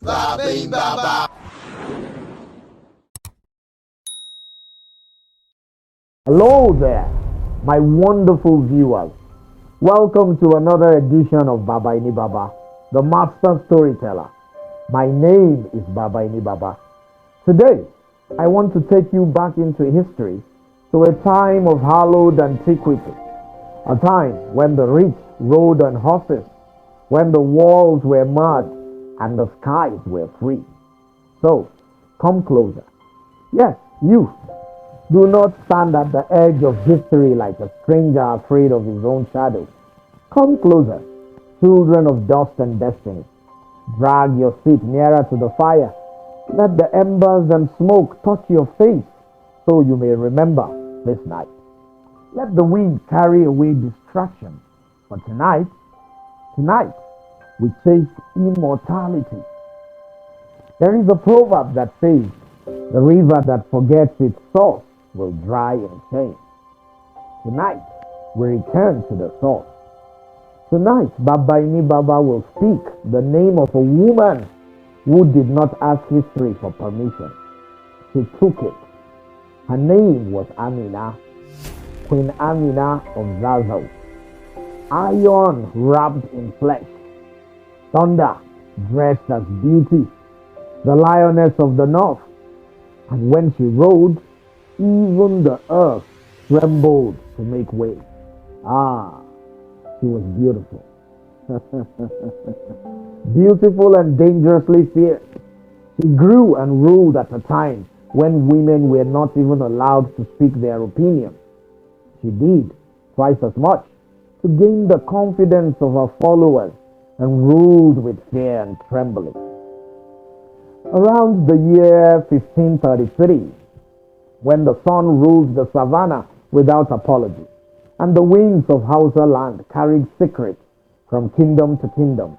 Babaenibaba. Hello there, my wonderful viewers. Welcome to another edition of Babaenibaba, the Master Storyteller. My name is Babaenibaba. Today, I want to take you back into history to a time of hallowed antiquity, a time when the rich rode on horses, when the walls were mud and the skies were free. So, come closer. Yes, you. Do not stand at the edge of history like a stranger afraid of his own shadow. Come closer, children of dust and destiny. Drag your seat nearer to the fire. Let the embers and smoke touch your face so you may remember this night. Let the wind carry away distractions. For tonight, we chase immortality. There is a proverb that says, the river that forgets its source will dry in shame. Tonight, we return to the source. Tonight, Babaenibaba will speak the name of a woman who did not ask history for permission. She took it. Her name was Amina, Queen Amina of Zazzau. Iron wrapped in flesh. Thunder dressed as beauty. The lioness of the north. And when she rode, even the earth trembled to make way. She was beautiful. Beautiful and dangerously fierce. She grew and ruled at a time when women were not even allowed to speak their opinion. She did twice as much to gain the confidence of her followers and ruled with fear and trembling. Around the year 1533, when the sun ruled the savannah without apology, and the winds of Hausa land carried secrets from kingdom to kingdom,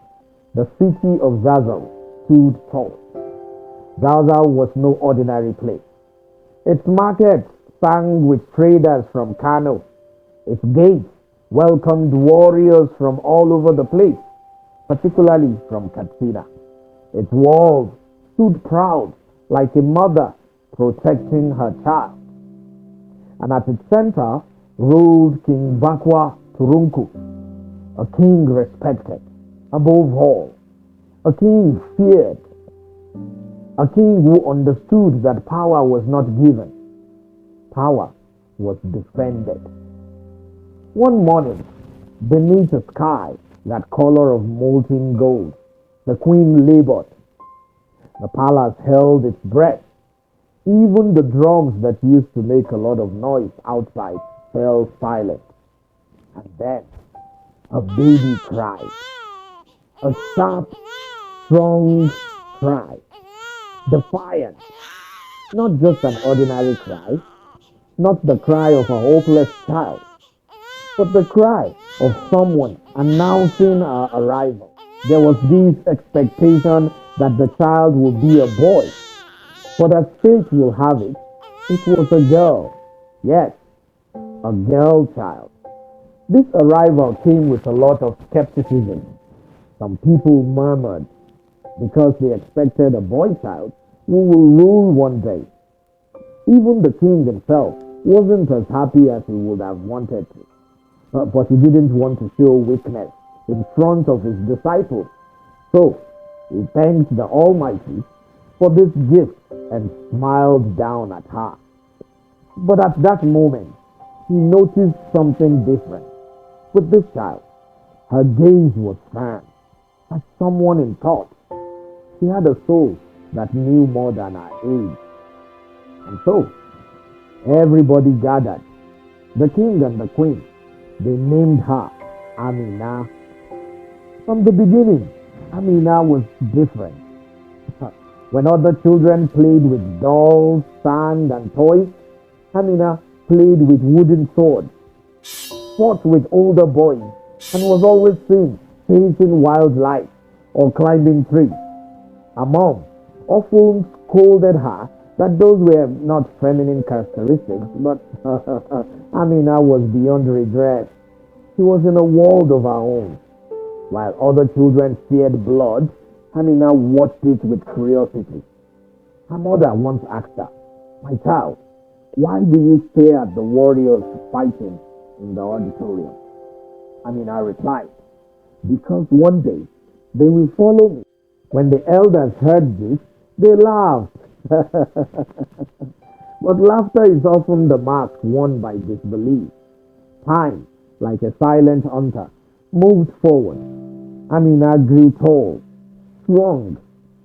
the city of Zazzau stood tall. Zazzau was no ordinary place. Its markets sang with traders from Kano. Its gates welcomed warriors from all over the place, particularly from Katsina. Its walls stood proud like a mother protecting her child. And at its center ruled King Bakwa Turunku, a king respected above all, a king feared, a king who understood that power was not given, power was defended. One morning, beneath a sky that color of molten gold, the queen labored. The palace held its breath. Even the drums that used to make a lot of noise outside fell silent. And then a baby cried. A sharp, strong cry. Defiant. Not just an ordinary cry. Not the cry of a hopeless child. But the cry of someone announcing her arrival. There was this expectation that the child would be a boy. But as fate will have it, it was a girl. Yes, a girl child. This arrival came with a lot of skepticism. Some people murmured because they expected a boy child who will rule one day. Even the king himself wasn't as happy as he would have wanted to. But he didn't want to show weakness in front of his disciples. So he thanked the Almighty for this gift and smiled down at her. But at that moment, he noticed something different. With this child, her gaze was firm, as someone in thought. She had a soul that knew more than her age. And so, everybody gathered. The king and the queen, they named her Amina. From the beginning, Amina was different. When other children played with dolls, sand, and toys, Amina played with wooden swords, fought with older boys, and was always seen chasing wildlife or climbing trees. Her mom often scolded her that those were not feminine characteristics, but Amina was beyond regret. She was in a world of her own. While other children feared blood, Amina watched it with curiosity. Her mother once asked her, "My child, why do you stare at the warriors fighting in the auditorium?" Amina replied, "Because one day they will follow me." When the elders heard this, they laughed. But laughter is often the mask worn by disbelief. Time, like a silent hunter, moved forward. Amina grew tall, strong,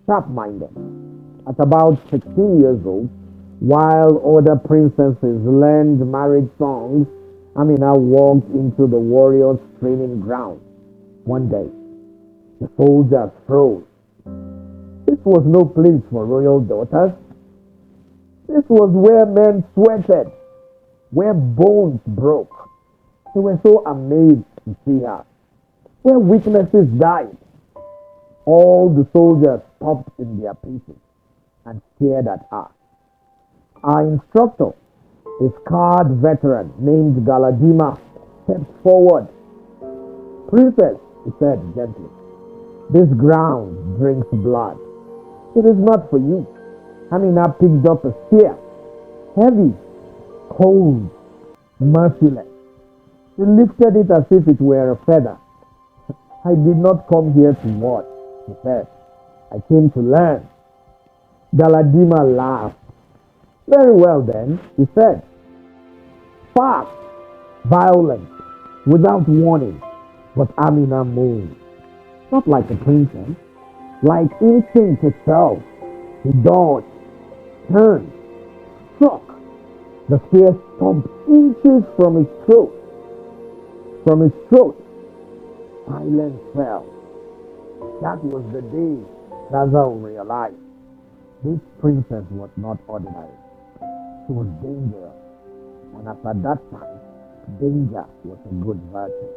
sharp-minded. At about 16 years old, while other princesses learned marriage songs, Amina walked into the warriors' training ground. One day, the soldiers froze. This was no place for royal daughters. This was where men sweated, where bones broke. They were so amazed to see her, where witnesses died. All the soldiers stopped in their places and stared at her. Our instructor, a scarred veteran named Galadima, stepped forward. "Princess," he said gently, "this ground drinks blood. It is not for you." Amina picked up a spear, heavy, cold, merciless. She lifted it as if it were a feather. "I did not come here to watch," she said. "I came to learn." Galadima laughed. "Very well then," he said. Fast, violent, without warning. But Amina moved. Not like a princess, like instinct itself. He dodged, turned, struck. The spear stomped inches from his throat. From his throat, silence fell. That was the day Zazzau realized this princess was not ordinary. She was dangerous. And at that time, danger was a good virtue.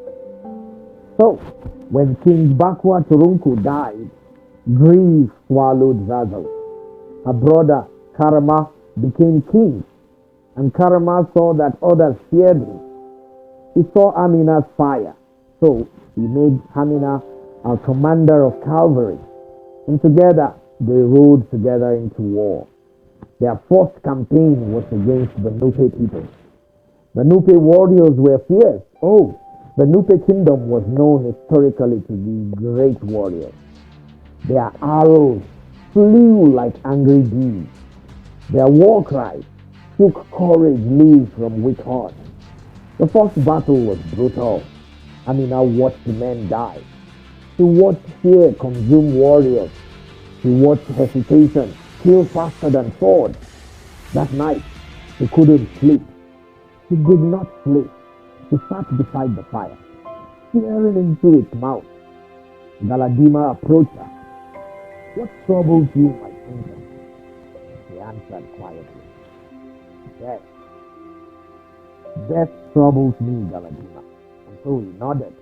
So, when King Bakwa Turunku died, grief swallowed Zazzau. Her brother Karma became king, and Karma saw that others feared him. He saw Amina's fire, so he made Amina a commander of cavalry, and together they rode together into war. Their first campaign was against the Nupe people. The Nupe warriors were fierce. Oh, the Nupe kingdom was known historically to be great warriors. Their arrows flew like angry bees. Their war cries took courage loose from weak hearts. The first battle was brutal. Amina watched the men die. She watched fear consume warriors. She watched hesitation kill faster than sword. That night, she couldn't sleep. She did not sleep. She sat beside the fire, staring into its mouth. Galadima approached her. "What troubles you, my princess?" She answered quietly. "Death. Death troubles me, Galadima." And so he nodded.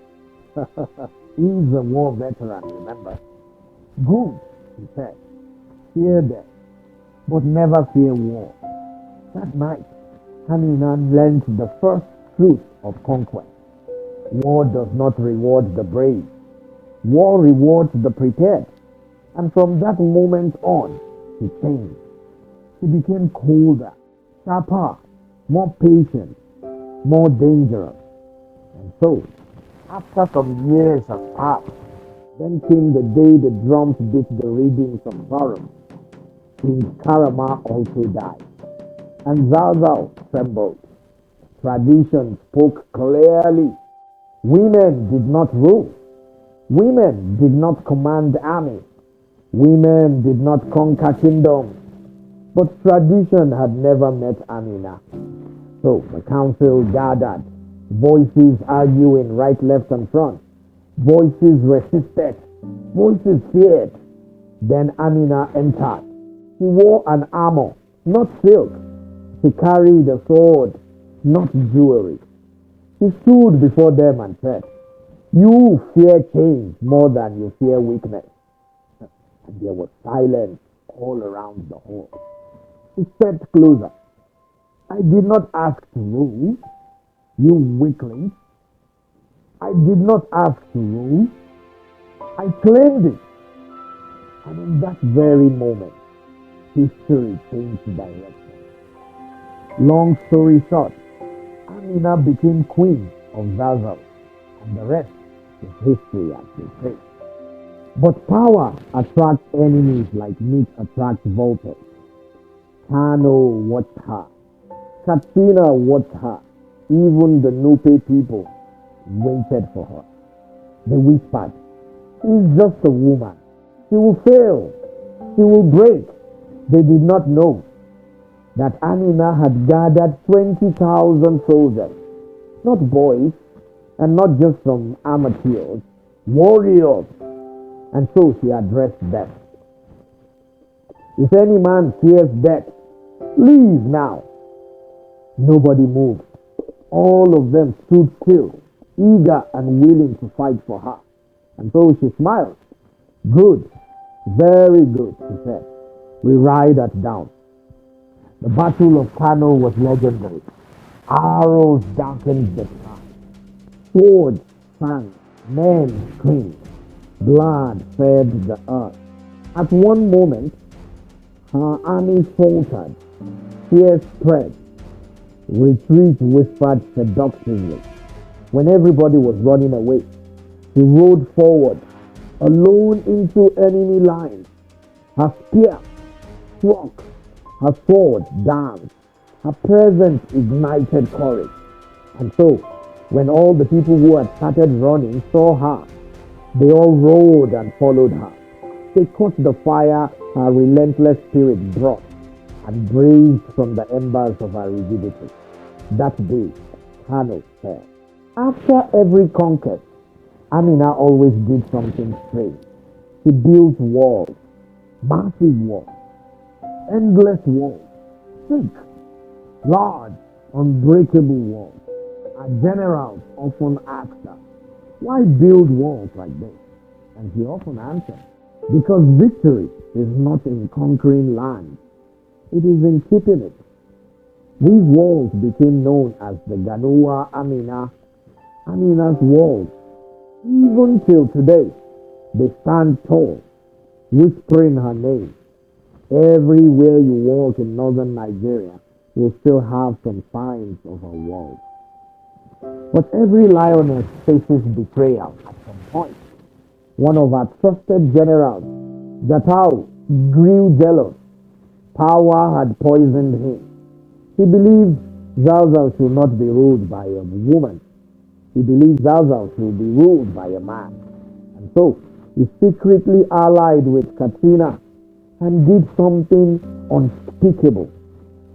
He's a war veteran, remember? "Good," he said. "Fear death, but never fear war." That night, Amina learned the first truth of conquest. War does not reward the brave. War rewards the prepared. And from that moment on, she changed. She became colder, sharper, more patient, more dangerous. And so, after some years have passed, then came the day the drums beat the readings of sorrow. King Karama also died, and Zazzau trembled. Tradition spoke clearly. Women did not rule. Women did not command armies. Women did not conquer kingdoms. But tradition had never met Amina. So the council gathered. Voices arguing right, left, and front. Voices resisted. Voices feared. Then Amina entered. She wore an armor, not silk. She carried a sword, not jewelry. She stood before them and said, "You fear change more than you fear weakness." And there was silence all around the hall. She stepped closer. "I did not ask to rule, you weakling. I did not ask to rule. I claimed it. And in that very moment, history changed direction. Long story short, Amina became queen of Zazzau, and the rest is history as they say. But power attracts enemies like meat attracts vultures. Kano watched her. Katrina watched her. Even the Nupe people waited for her. They whispered, "She's just a woman. She will fail. She will break." They did not know that Amina had gathered 20,000 soldiers, not boys, and not just some amateurs, warriors. And so she addressed death. "If any man fears death, leave now." Nobody moved. All of them stood still, eager and willing to fight for her. And so she smiled. "Good, very good," she said. "We ride at down." The Battle of Kano was legendary. Arrows darkened the sky. Swords sang. Men screamed. Blood fed the earth. At one moment, her army faltered. Fear spread. Retreat whispered seductively. When everybody was running away, she rode forward, alone into enemy lines. Her spear struck, her sword danced, her presence ignited courage. And so, when all the people who had started running saw her, they all rode and followed her. They caught the fire her relentless spirit brought and blazed from the embers of her rigidity. That day, Kano fell. After every conquest, Amina always did something strange. She built walls, massive walls, endless walls, thick, large, unbreakable walls. Her generals often asked her, "Why build walls like this?" And she often answered, "Because victory is not in conquering land, it is in keeping it." These walls became known as the Ganua Amina, Amina's walls. Even till today, they stand tall, whispering her name. Everywhere you walk in northern Nigeria will still have some signs of her walls. But every lioness faces betrayal at some point. One of her trusted generals, Zazzau, grew jealous. Power had poisoned him. He believed Zazzau should not be ruled by a woman. He believed Zazzau should be ruled by a man. And so, he secretly allied with Katrina and did something unspeakable,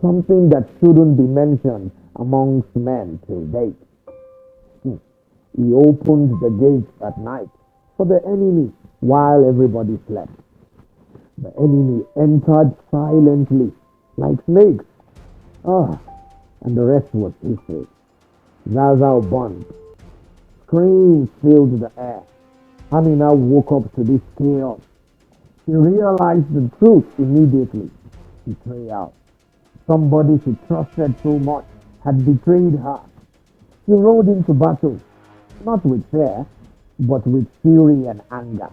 something that shouldn't be mentioned amongst men till date. He opened the gates at night for the enemy while everybody slept. The enemy entered silently, like snakes. And the rest was history. Zazzau burned. Screams filled the air. Amina woke up to this chaos. She realized the truth immediately. Betrayal. Somebody she trusted so much had betrayed her. She rode into battle, not with fear, but with fury and anger.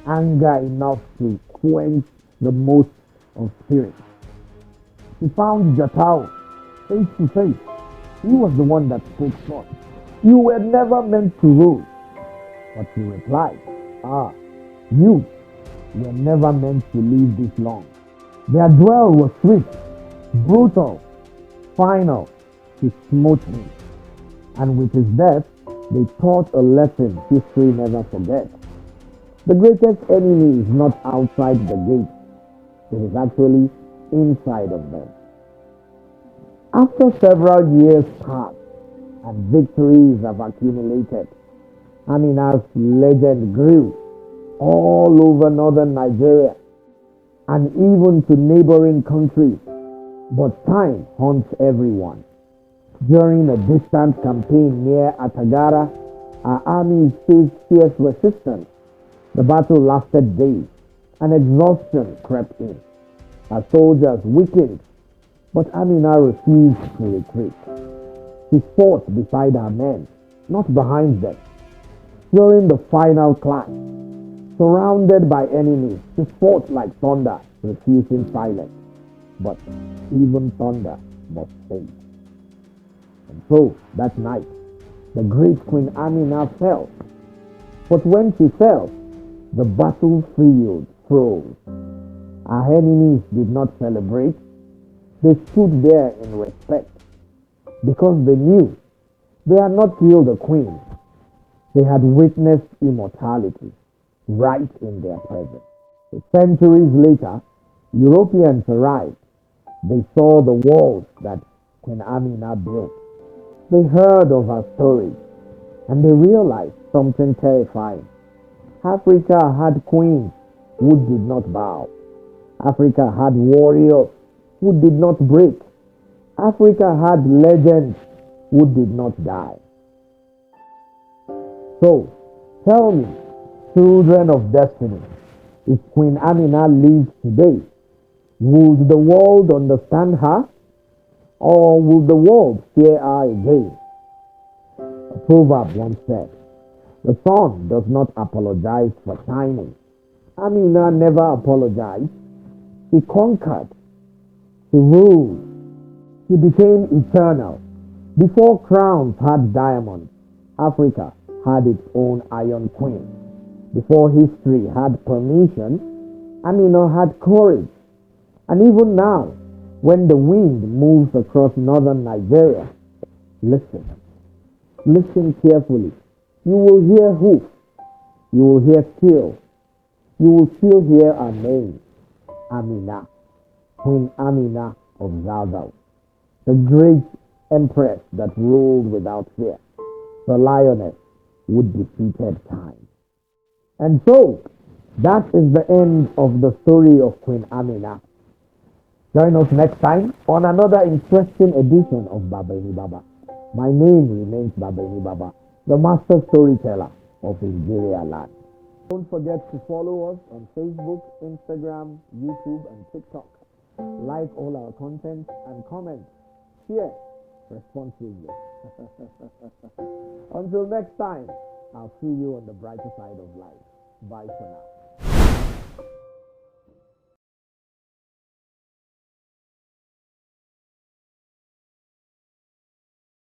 Anger enough to quench the most of spirit. She found Zazzau face to face. He was the one that spoke first. "You were never meant to rule." But she replied, "You were never meant to live this long." Their duel was swift, brutal, final. She smote him. And with his death, they taught a lesson history never forgets. The greatest enemy is not outside the gate. It is actually inside of them. After several years passed and victories have accumulated, Amina's legend grew all over northern Nigeria and even to neighboring countries. But time haunts everyone. During a distant campaign near Atagara, our armies faced fierce resistance. The battle lasted days, and exhaustion crept in. Our soldiers weakened, but Amina refused to retreat. She fought beside her men, not behind them. During the final clash, Surrounded by enemies, she fought like thunder, refusing silence. But even thunder must fade. And so, that night, the great Queen Amina fell. But when she fell, the battlefield froze. Our enemies did not celebrate. They stood there in respect because they knew they had not killed the queen. They had witnessed immortality right in their presence. So centuries later, Europeans arrived. They saw the walls that Queen Amina built. They heard of her story and they realized something terrifying. Africa had queens who did not bow. Africa had warriors who did not break. Africa had legends who did not die. So, tell me, children of destiny, if Queen Amina lived today, would the world understand her? Or will the world fear her again? A proverb once said, the sun does not apologize for shining. Amina never apologized. She conquered. She ruled. She became eternal. Before crowns had diamonds, Africa had its own iron queen. Before history had permission, Amina had courage. And even now, when the wind moves across northern Nigeria, listen. Listen carefully. You will hear hoof. You will hear steel. You will still hear her name, Amina, Queen Amina of Zazzau, the great empress that ruled without fear, the lioness who defeated time. And so, that is the end of the story of Queen Amina. Join us next time on another interesting edition of Babaenibaba. My name remains Babaenibaba, the Master Storyteller of Nigeria land. Don't forget to follow us on Facebook, Instagram, YouTube, and TikTok. Like all our content and comment. Share responsibly. Until next time, I'll see you on the brighter side of life. Bye for now.